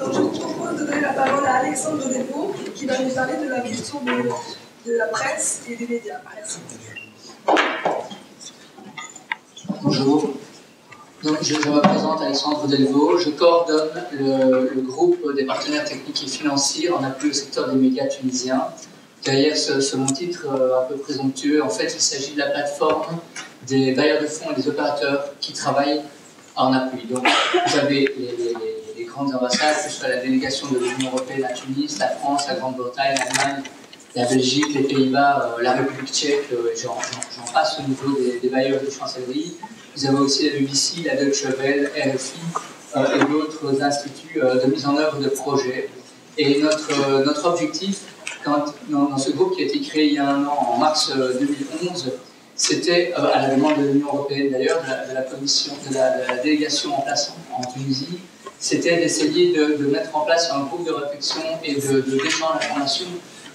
Donc, je vous propose de donner la parole à Alexandre Delvaux, qui va nous parler de la question de la presse et des médias. Merci. Bonjour. Donc, je me présente Alexandre Delvaux. Je coordonne le groupe des partenaires techniques et financiers en appui au secteur des médias tunisiens. Derrière ce mon titre un peu présomptueux, en fait, il s'agit de la plateforme des bailleurs de fonds et des opérateurs qui travaillent en appui. Donc, vous avez les grandes ambassades, que ce soit la délégation de l'Union européenne à Tunis, la France, la Grande-Bretagne, l'Allemagne, la Belgique, les Pays-Bas, la République tchèque, j'en passe au niveau des bailleurs de chancellerie. Vous avez aussi la BBC, la Deutsche Welle, RFI et d'autres instituts de mise en œuvre de projets. Et notre objectif, dans ce groupe qui a été créé il y a un an, en mars 2011, c'était, à la demande de l'Union européenne d'ailleurs, de la commission, de la délégation en place en Tunisie, c'était d'essayer de mettre en place un groupe de réflexion et d'échange d'informations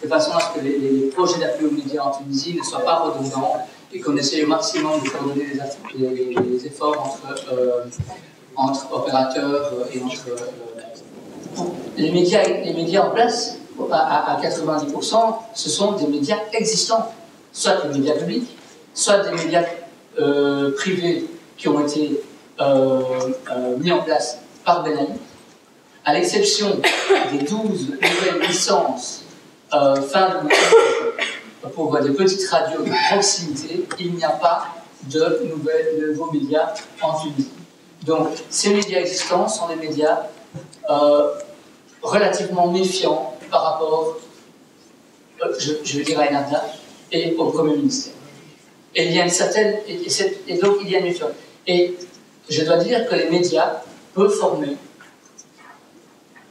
de façon à ce que les projets d'appui aux médias en Tunisie ne soient pas redondants et qu'on essaye au maximum de coordonner les efforts entre opérateurs et entre... Les médias en place, à 90%, ce sont des médias existants, soit des médias publics, soit des médias privés qui ont été mis en place par Ben Ali, à l'exception des 12 nouvelles licences fin de pour des petites radios de proximité, il n'y a pas de nouveaux médias en Tunisie. Donc, ces médias existants sont des médias relativement méfiants par rapport, je veux dire, à Enarda et au Premier ministère. Et il y a une certaine... Et donc, il y a une méfiance. Et je dois dire que les médias peuvent former.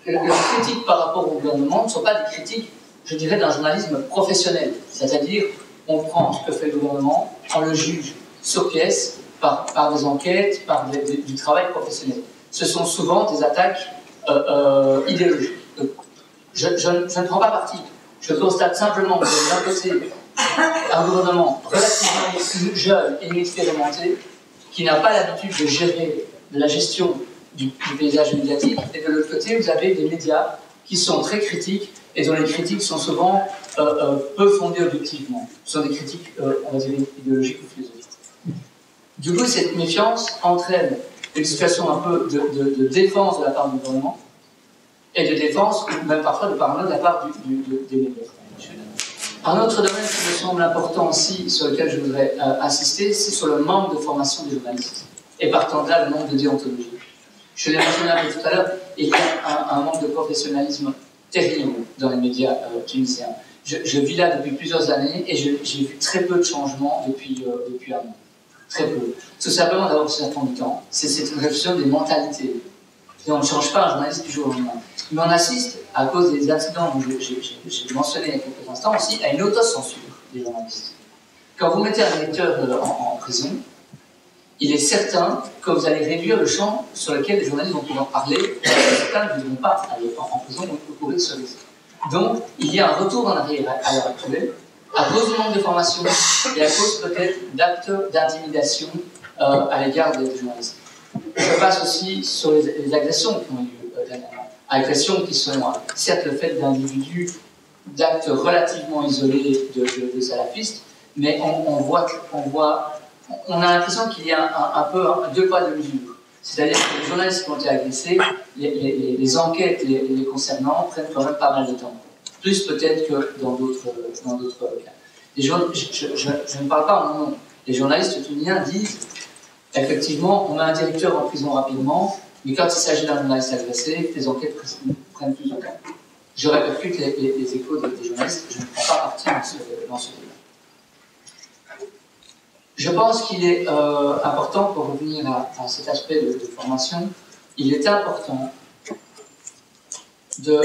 Leurs critiques par rapport au gouvernement ne sont pas des critiques, je dirais, d'un journalisme professionnel. C'est-à-dire, on prend ce que fait le gouvernement, on le juge sur pièce, par des enquêtes, par du travail professionnel. Ce sont souvent des attaques idéologiques. Donc, je ne prends pas parti. Je constate simplement que d'un côté, un gouvernement relativement jeune et inexpérimenté, qui n'a pas l'habitude de gérer la gestion du paysage médiatique, et de l'autre côté, vous avez des médias qui sont très critiques et dont les critiques sont souvent peu fondées objectivement. Ce sont des critiques, on va dire, idéologiques ou philosophiques. Du coup, cette méfiance entraîne une situation un peu de défense de la part du gouvernement et de défense, ou même parfois de paranoïa de la part des médias. Un autre domaine qui me semble important aussi, sur lequel je voudrais insister, c'est sur le manque de formation des journalistes. Et partant de là, le manque de déontologie. Je l'ai mentionné un peu tout à l'heure, il y a un manque de professionnalisme terrible dans les médias tunisiens. Je vis là depuis plusieurs années et j'ai vu très peu de changements depuis un an. Très peu. Tout simplement d'abord, c'est un temps du temps. C'est une réflexion des mentalités. Et on ne change pas un journaliste du jour au lendemain. Mais on assiste, à cause des incidents que j'ai mentionnés il y a quelques instants aussi, à une autocensure des journalistes. Quand vous mettez un lecteur en prison, il est certain que vous allez réduire le champ sur lequel les journalistes vont pouvoir parler. Certains ne voudront pas aller en prison, donc vous pourrez se laisser. Donc, il y a un retour en arrière à l'heure actuelle, à cause du manque de formation et à cause peut-être d'actes d'intimidation à l'égard des journalistes. Je passe aussi sur les agressions qui ont eu dernièrement. Agressions qui sont certes le fait d'individus, d'actes relativement isolés de salafistes, mais on a l'impression qu'il y a un peu deux poids deux mesures. C'est-à-dire que les journalistes qui ont été agressés, les enquêtes les concernant prennent quand même pas mal de temps. Plus peut-être que dans d'autres cas. Je ne parle pas en mon nom. Les journalistes tunisiens disent effectivement, on met un directeur en prison rapidement, mais quand il s'agit d'un journaliste agressé, les enquêtes prennent plus de temps. Je répercute les échos des journalistes, je ne prends pas parti dans ce débat. Je pense qu'il est important, pour revenir à cet aspect de formation, il est important de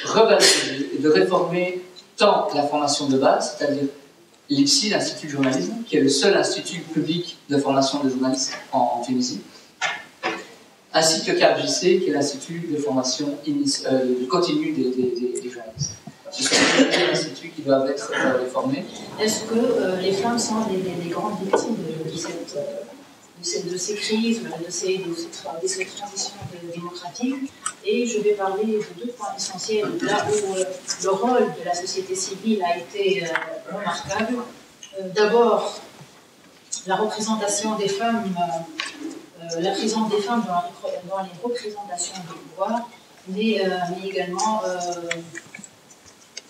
revaloriser et de réformer tant la formation de base, c'est-à-dire l'IPSI, l'Institut de journalisme, qui est le seul institut public de formation de journalistes en Tunisie, ainsi que CAPJC, qui est l'Institut de formation continue des journalistes. Ce sont les instituts qui doivent être réformés. Est-ce que les femmes sont les grandes victimes de de ces crises, de ces transitions démocratiques. Et je vais parler de deux points essentiels, là où le rôle de la société civile a été remarquable. D'abord, la représentation des femmes, la présence des femmes dans les représentations du pouvoir, mais également,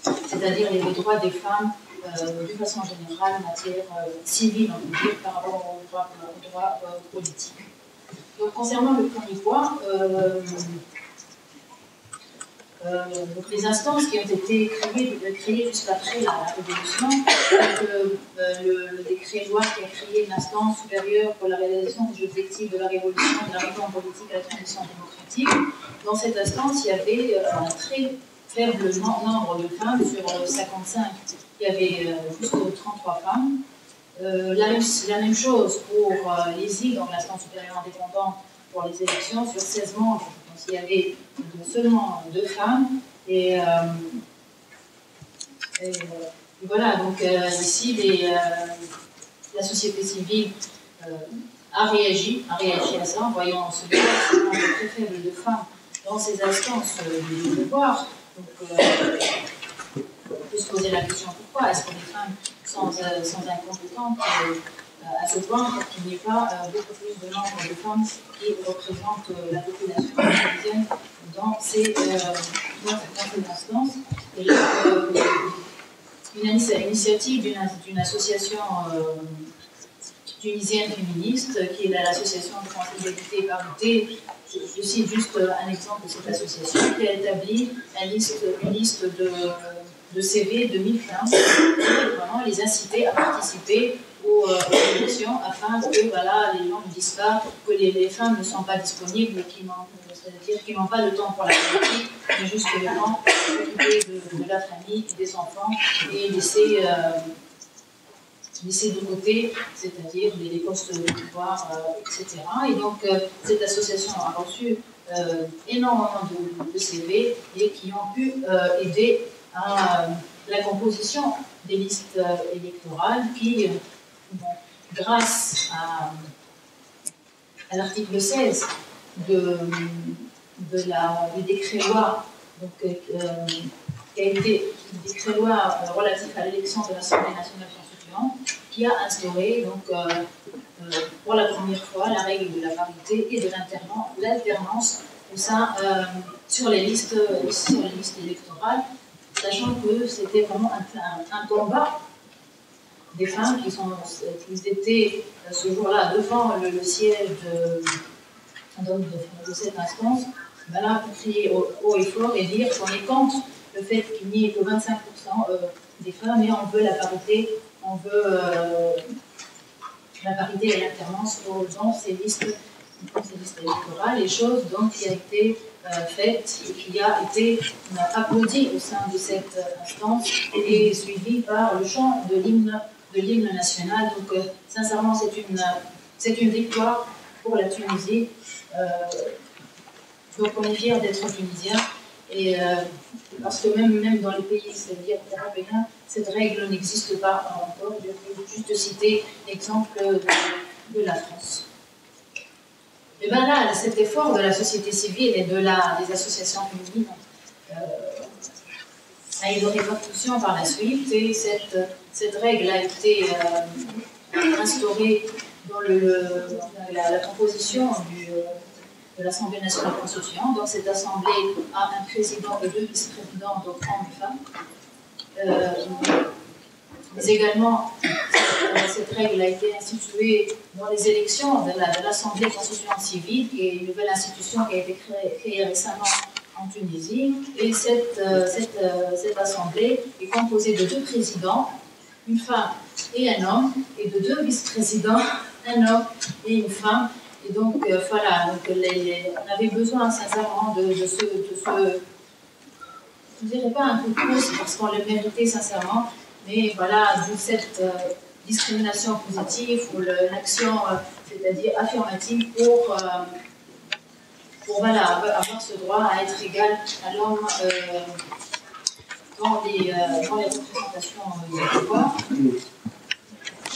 c'est-à-dire les droits des femmes d'une façon générale en matière civile, on peut dire, par rapport aux droits politiques. Donc, concernant le premier point, donc les instances qui ont été créées juste après la Révolution, le décret-loi qui a créé une instance supérieure pour la réalisation des objectifs de la Révolution, de la réforme politique à la transition démocratique. Dans cette instance, il y avait un très faible nombre de femmes sur 55. Il y avait juste 33 femmes. La même chose pour l'ISI, donc l'instance supérieure indépendante pour les élections, sur 16 membres. Donc, il y avait seulement 2 femmes. Et voilà, donc ici, la société civile a réagi à ça, en voyant ce nombre très faible de femmes dans ces instances de pouvoir. Donc, on peut se poser la question pourquoi est-ce que les femmes sont incompétentes à ce point pour qu'il n'y ait pas beaucoup plus de nombre de femmes qui représentent la population tunisienne dans ces instances. Et là, une initiative d'une association tunisienne féministe, qui est l'association de Conseil et Parité. Je cite juste un exemple de cette association qui a établi une liste de CV de 1000 femmes pour vraiment les inciter à participer aux élections afin que voilà, les gens ne disent pas que les femmes ne sont pas disponibles, c'est-à-dire qu'ils n'ont pas le temps pour la politique, mais juste le temps pour s'occuper de la famille, des enfants et laisser de côté, c'est-à-dire les postes de pouvoir, etc. Et donc, cette association a reçu énormément de CV et qui ont pu aider à la composition des listes électorales qui, grâce à l'article 16 du décret-loi, qui a été le décret-loi relatif à l'élection de l'Assemblée nationale constituante, qui a instauré donc, pour la première fois la règle de la parité et de l'alternance sur les listes électorales, sachant que c'était vraiment un combat des femmes qui étaient ce jour-là devant le siège de cette instance, voilà, pour crier haut et fort et dire qu'on est contre le fait qu'il n'y ait que 25% des femmes, et on veut la parité, on veut la parité et l'alternance dans ces listes électorales, et chose donc qui a été faite et qui a été applaudie au sein de cette instance et suivie par le chant de l'hymne national. Donc sincèrement, c'est une victoire pour la Tunisie. Donc on est fiers d'être tunisien, et parce que même dans les pays, c'est-à-dire européens, cette règle n'existe pas encore. Je vais juste citer l'exemple de la France. Et bien là, cet effort de la société civile et des associations féminines a eu de répercussions par la suite, et cette règle a été instaurée dans la composition de l'Assemblée nationale constituante. Donc cette assemblée a un président et 2 vice-présidents, donc hommes et femmes. Mais également, cette règle a été instituée dans les élections de l'Assemblée constituante civile, qui est une nouvelle institution qui a été créée récemment en Tunisie. Et cette assemblée est composée de 2 présidents, une femme et un homme, et de 2 vice-présidents, un homme et une femme. Et donc, voilà, donc, on avait besoin sincèrement de ce je ne dirais pas un coup de pouce, parce qu'on le méritait sincèrement, mais voilà, d'où cette discrimination positive ou l'action, c'est-à-dire affirmative, pour voilà, avoir ce droit à être égal à l'homme dans les représentations du pouvoir.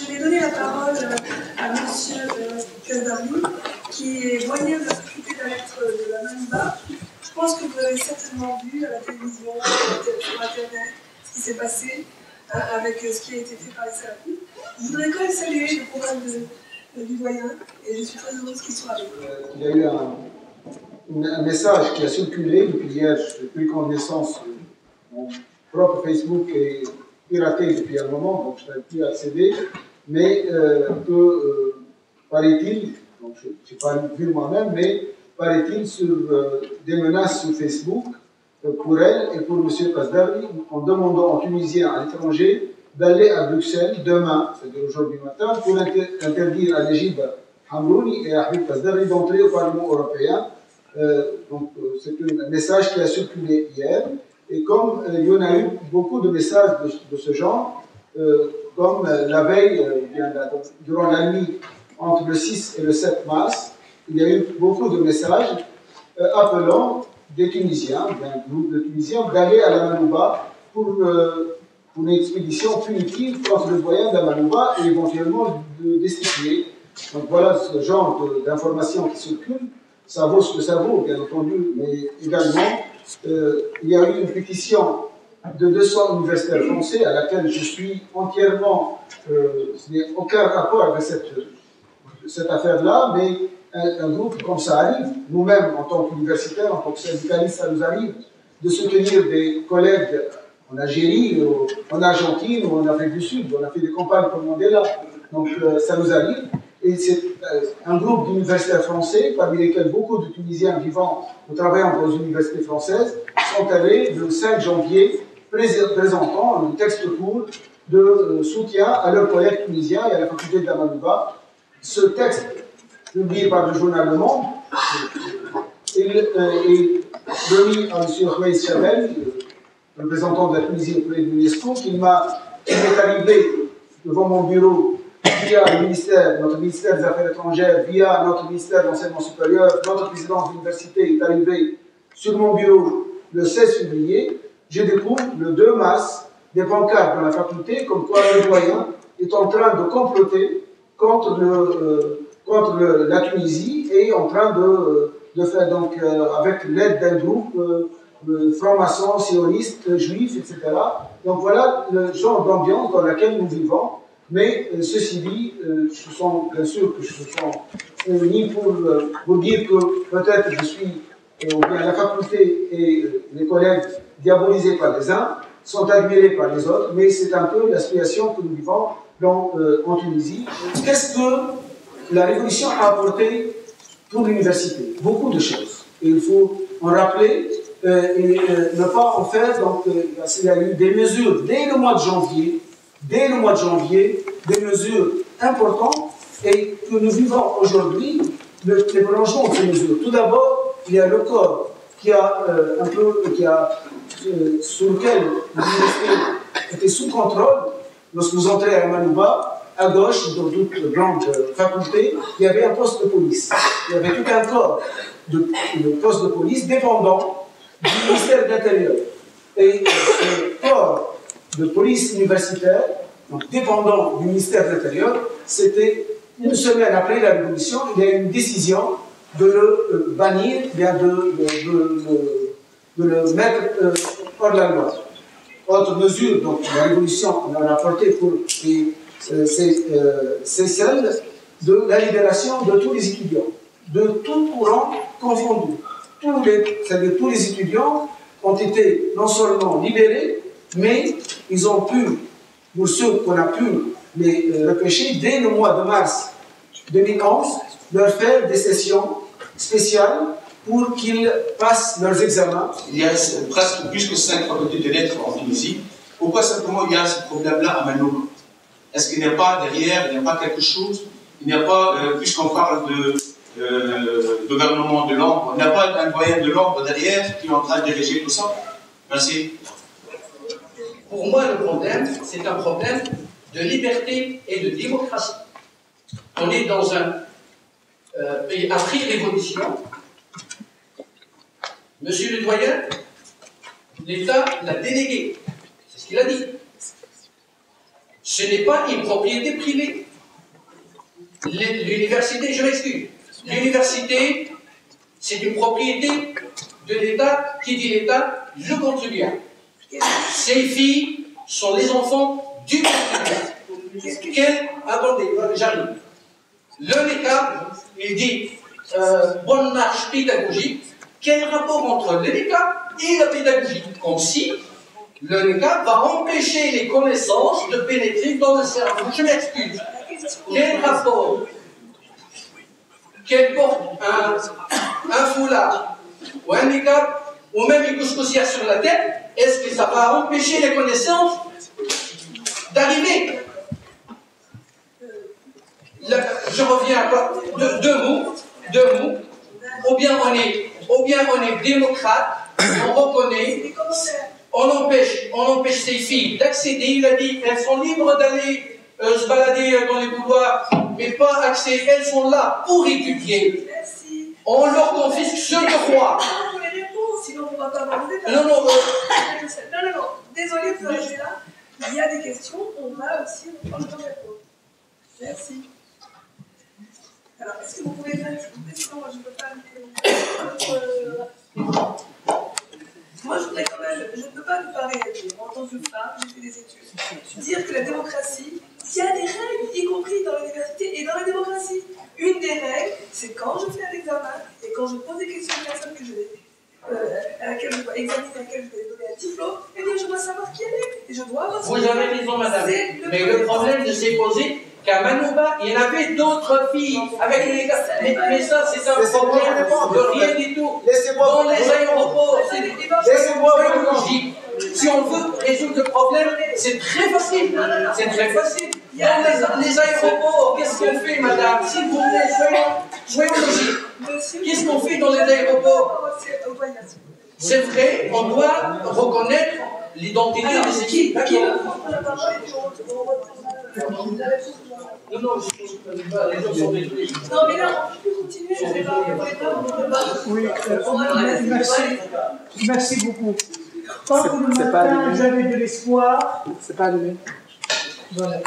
Je vais donner la parole à M. Kazdarli, qui est moyen de la faculté de la lettre de la Manouba. Je pense que vous avez certainement vu à la télévision, sur Internet, ce qui s'est passé avec ce qui a été fait par les salafis. Je voudrais quand même saluer le programme du doyen, et je suis très heureuse qu'il soit avec nous. Il y a eu un message qui a circulé depuis hier. J'ai pris connaissance. Mon propre Facebook est piraté depuis un moment, donc je n'arrive plus à accéder. Mais paraît-il, donc je n'ai pas vu moi-même, mais paraît-il sur des menaces sur Facebook pour elle et pour M. Kazdarli, en demandant aux Tunisiens à l'étranger d'aller à Bruxelles demain, c'est-à-dire aujourd'hui matin, pour interdire à Najib Hamrouni et à Habib Kazdarli d'entrer au Parlement européen. C'est un message qui a circulé hier. Et comme il y en a eu beaucoup de messages de ce genre, comme la veille, durant la nuit, entre le 6 et le 7 mars, il y a eu beaucoup de messages appelant des Tunisiens, d'un groupe de Tunisiens, d'aller à la Manouba pour une expédition punitive contre le doyen de la Manouba et éventuellement de destituer. Donc voilà ce genre d'informations qui circulent. Ça vaut ce que ça vaut, bien entendu, mais également, il y a eu une pétition de 200 universitaires français à laquelle je suis entièrement, ce n'est aucun rapport avec cette affaire-là, mais un groupe comme ça arrive, nous-mêmes en tant qu'universitaires, en tant que syndicalistes, ça nous arrive de soutenir des collègues en Algérie, en Argentine ou en Afrique du Sud. On a fait des campagnes pour Mandela, donc ça nous arrive. Et c'est un groupe d'universitaires français, parmi lesquels beaucoup de Tunisiens vivant ou travaillant dans les universités françaises, sont allés le 5 janvier présentant un texte court de soutien à leurs collègues tunisiens et à la faculté de la Manouba. Ce texte, publié par le journal Le Monde, est remis à M. Ahmed Chabel, représentant de la Tunisie auprès de l'UNESCO, qui m'est arrivé devant mon bureau via notre ministère des Affaires étrangères, via notre ministère de l'Enseignement supérieur. Notre présidence d'université est arrivée sur mon bureau le 16 février. Je découvre le 2 mars des pancartes dans la faculté comme quoi le doyen est en train de comploter contre la Tunisie et en train de faire, donc, avec l'aide d'un groupe franc-maçon, sioniste, juif, etc. Donc voilà le genre d'ambiance dans laquelle nous vivons. Mais ceci dit, bien sûr que je suis réuni pour dire que peut-être je suis, ou bien la faculté et les collègues diabolisés par les uns sont admirés par les autres, mais c'est un peu la situation que nous vivons en Tunisie. Qu'est-ce que la révolution a apporté pour l'université? Beaucoup de choses. Et il faut en rappeler et ne pas en faire. Donc, il y a eu des mesures dès le mois de janvier, des mesures importantes et que nous vivons aujourd'hui, les prolongements de ces mesures. Tout d'abord, il y a le corps sur lequel l'université était sous contrôle. Lorsque vous entrez à Manouba, à gauche, dans toute grande faculté, il y avait un poste de police. Il y avait tout un corps de postes de police dépendant du ministère de l'Intérieur. Et ce corps de police universitaire, donc dépendant du ministère de l'Intérieur, c'était une semaine après la Révolution, il y a eu une décision de le bannir, de le mettre hors de la loi. Autre mesure, donc la Révolution on a apporté pour c'est celle de la libération de tous les étudiants, de tout courant confondu. C'est-à-dire tous les étudiants ont été non seulement libérés, mais ils ont pu, pour ceux qu'on a pu les repêcher, dès le mois de mars 2011, leur faire des sessions spéciales pour qu'ils passent leurs examens. Il y a presque plus que 5 facultés de lettres en Tunisie. Pourquoi simplement il y a ce problème-là à Manouba? Est-ce qu'il n'y a pas derrière, il n'y a pas quelque chose? Il n'y a pas, puisqu'on parle de gouvernement de l'ombre, il n'y a pas un doyen de l'ombre derrière qui est en train de diriger tout ça? Merci. Pour moi, le problème, c'est un problème de liberté et de démocratie. On est dans un pays après révolution. Monsieur le doyen, l'État l'a délégué. C'est ce qu'il a dit. Ce n'est pas une propriété privée. L'université, je m'excuse, l'université, c'est une propriété de l'État. Qui dit l'État? Le contribuable. Ces filles sont les enfants du contribuable. Attendez, j'arrive. Le NECAP, il dit bonne marche pédagogique. Quel rapport entre le NECAP et la pédagogie? Comme si le NECAP va empêcher les connaissances de pénétrer dans le cerveau. Je m'excuse. Quel rapport? Qu'elle porte un foulard ou un NECAP ou même une couscoussière sur la tête, est-ce que ça va empêcher les connaissances d'arriver? Je reviens à deux mots. Ou bien on est démocrate, on reconnaît, on empêche ces filles d'accéder. Il a dit elles sont libres d'aller se balader dans les couloirs, mais pas accès. Elles sont là pour étudier. On leur confisque ce droit. Sinon, on ne va pas avoir de débat. Non. Désolé de vous arrêter là. Il y a des questions, on va aussi reprendre le répondre. Merci. Alors, est-ce que vous pouvez faire une question? Moi, je ne peux pas moi, je voudrais quand même, je ne peux pas me parler en tant que femme, j'ai fait des études, dire que la démocratie, il y a des règles, y compris dans l'université et dans la démocratie. Une des règles, c'est quand je fais un examen et quand je pose des questions à une personne que je vais à laquelle je dois examiner, à laquelle je vais donner un diplôme, eh bien je dois savoir qui elle est. Et je dois avoir. Vous avez raison, madame. Mais le problème ne s'est posé qu'à Manouba, il y en avait d'autres filles avec les gars. Mais ça, c'est un problème de rien du tout. Dans les aéroports, c'est logique. Si on veut résoudre le problème, c'est très facile. C'est très facile. Dans les aéroports, qu'est-ce qu'on fait, madame? S'il vous plaît, soyons logiques. Qu'est-ce qu'on fait dans les aéroports? C'est vrai, on doit reconnaître l'identité de ces filles. Non, mais là, on peut continuer, je ne vais pas. Oui, merci beaucoup. Tant que le matin, j'avais de l'espoir. C'est pas allumé. Voilà.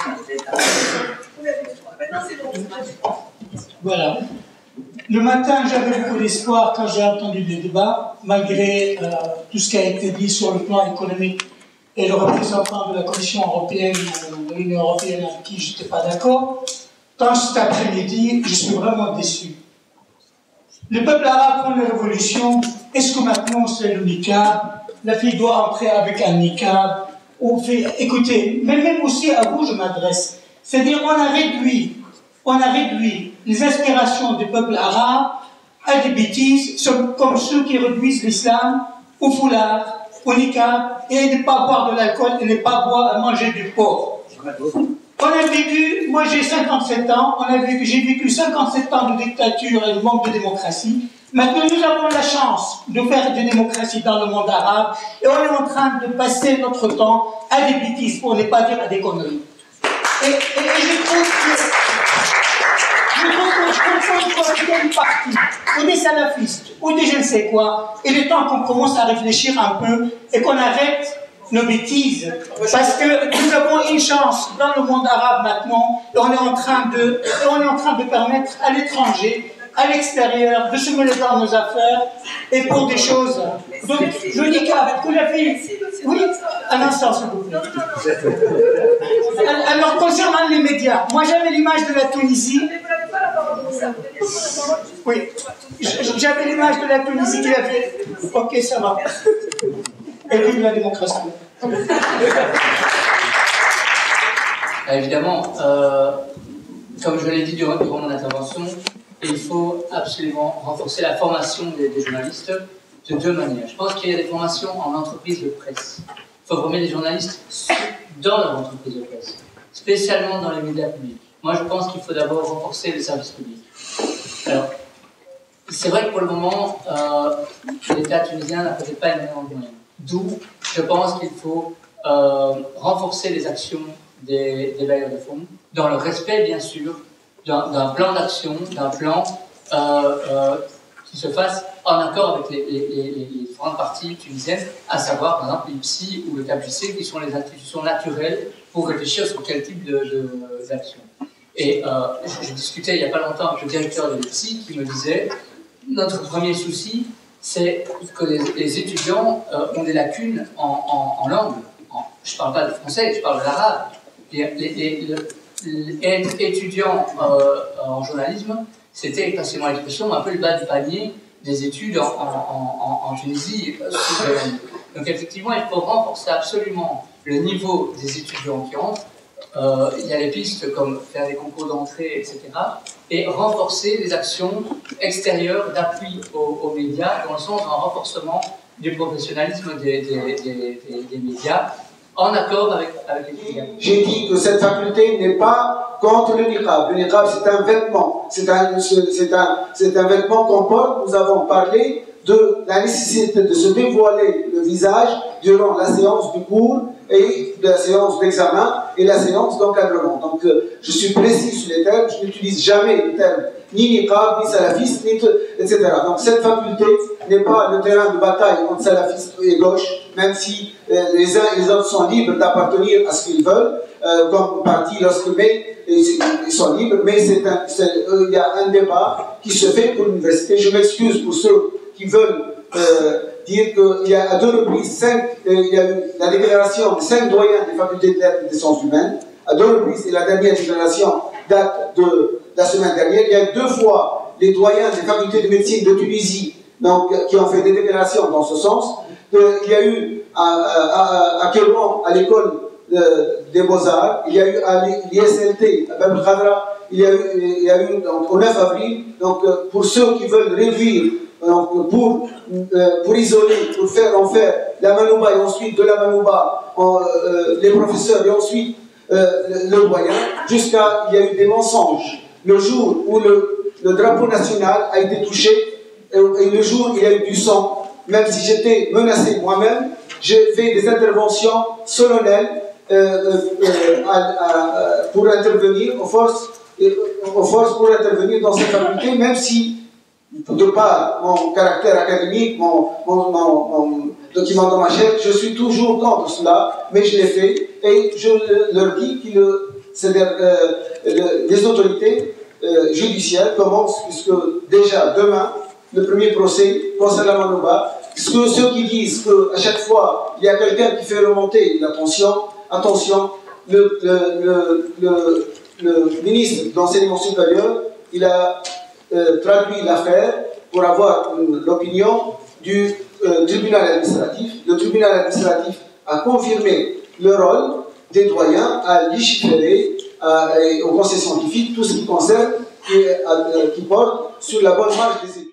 Maintenant, c'est bon. Voilà. Le matin, j'avais beaucoup d'espoir quand j'ai entendu les débats, malgré tout ce qui a été dit sur le plan économique et le représentant de la Commission européenne ou de l'Union européenne avec qui je n'étais pas d'accord. Tant cet après-midi, je suis vraiment déçu. Le peuple arabe prend la révolution. Est-ce que maintenant c'est le niqab? La fille doit entrer avec un niqab. On fait, écoutez, mais même aussi à vous je m'adresse. C'est-à-dire on a réduit les aspirations du peuple arabe à des bêtises comme ceux qui réduisent l'islam au foulard, au niqab, et ne pas boire de l'alcool et ne pas manger du porc. On a vécu, moi j'ai 57 ans, j'ai vécu 57 ans de dictature et de manque de démocratie. Maintenant nous avons la chance de faire de démocratie dans le monde arabe et on est en train de passer notre temps à des bêtises, pour ne pas dire à des conneries. Et je trouve que je comprends qu'il y a une partie, ou des salafistes, ou des je ne sais quoi, et le temps qu'on commence à réfléchir un peu et qu'on arrête nos bêtises, parce que nous avons une chance dans le monde arabe maintenant, et on est en train de permettre à l'étranger, à l'extérieur, de se mêler dans nos affaires, et pour des choses. Donc, je dis qu'avec la fille. Oui, un instant, s'il vous plaît. Alors, concernant les médias, moi j'avais l'image de la Tunisie. Oui, j'avais l'image de la Tunisie qui avait. Ok, ça va. Et vive la démocratie. Évidemment, comme je l'ai dit durant mon intervention, il faut absolument renforcer la formation des journalistes de deux manières. Je pense qu'il y a des formations en entreprise de presse. Il faut former des journalistes dans leur entreprise de presse, spécialement dans les médias publics. Moi, je pense qu'il faut d'abord renforcer les services publics. Alors, c'est vrai que pour le moment, l'État tunisien n'a peut-être pas énormément de moyens. D'où, je pense qu'il faut renforcer les actions des bailleurs de fonds, dans le respect, bien sûr, d'un plan d'action, d'un plan qui se fasse en accord avec les différentes parties tunisiennes, à savoir par exemple l'IPSI ou le KBC, qui sont les institutions naturelles pour réfléchir sur quel type d'action. Et je discutais il n'y a pas longtemps avec le directeur de l'IPSI qui me disait notre premier souci, c'est que les étudiants ont des lacunes en langue. Je ne parle pas de français, je parle de l'arabe. Être étudiant en journalisme, c'était, passez-moi l'expression, un peu le bas du panier des études en Tunisie souveraine. Donc effectivement, il faut renforcer absolument le niveau des étudiants qui entrent. Il y a des pistes comme faire des concours d'entrée, etc. Et renforcer les actions extérieures d'appui aux médias, dans le sens d'un renforcement du professionnalisme des médias, en accord avec les médias. J'ai dit que cette faculté n'est pas contre le niqab. Le niqab, c'est un vêtement. C'est un vêtement qu'on porte. Nous avons parlé de la nécessité de se dévoiler le visage durant la séance du cours et de la séance d'examen et la séance d'encadrement. Donc, je suis précis sur les termes. Je n'utilise jamais le terme ni niqab, ni salafiste, etc. Donc, cette faculté n'est pas le terrain de bataille entre salafistes et gauche, même si les uns et les autres sont libres d'appartenir à ce qu'ils veulent, comme parti ils sont libres, mais il y a un débat qui se fait pour l'université. Je m'excuse pour ceux qui veulent dire qu'il y a à 2 reprises, il y a eu la déclaration de 5 doyens des facultés de lettres et des sciences humaines, à 2 reprises, et la dernière déclaration date de la semaine dernière. Il y a 2 fois les doyens des facultés de médecine de Tunisie qui ont fait des déclarations dans ce sens. Il y a eu à Kérouan, à l'école des Beaux-Arts, il y a eu à l'ISLT, à Bab Khadra, il y a eu donc, au 9 avril, donc pour ceux qui veulent réduire, donc, pour isoler, pour en faire la manouba et ensuite de la manouba, les professeurs et ensuite le doyen, jusqu'à il y a eu des mensonges. Le jour où le drapeau national a été touché, et le jour où il y a eu du sang, même si j'étais menacé moi-même, j'ai fait des interventions solennelles pour intervenir aux forces pour intervenir dans cette faculté, même si, de par mon caractère académique, mon document dans ma chaîne, je suis toujours contre cela, mais je l'ai fait, et je leur dis que les autorités judiciaires commencent, puisque déjà demain, le premier procès concerne la manouba. Ceux qui disent qu'à chaque fois, il y a quelqu'un qui fait remonter la tension, attention, le ministre de l'enseignement supérieur, il a traduit l'affaire pour avoir l'opinion du tribunal administratif. Le tribunal administratif a confirmé le rôle des doyens à légiférer au conseil scientifique tout ce qui concerne, qui porte sur la bonne marche des études.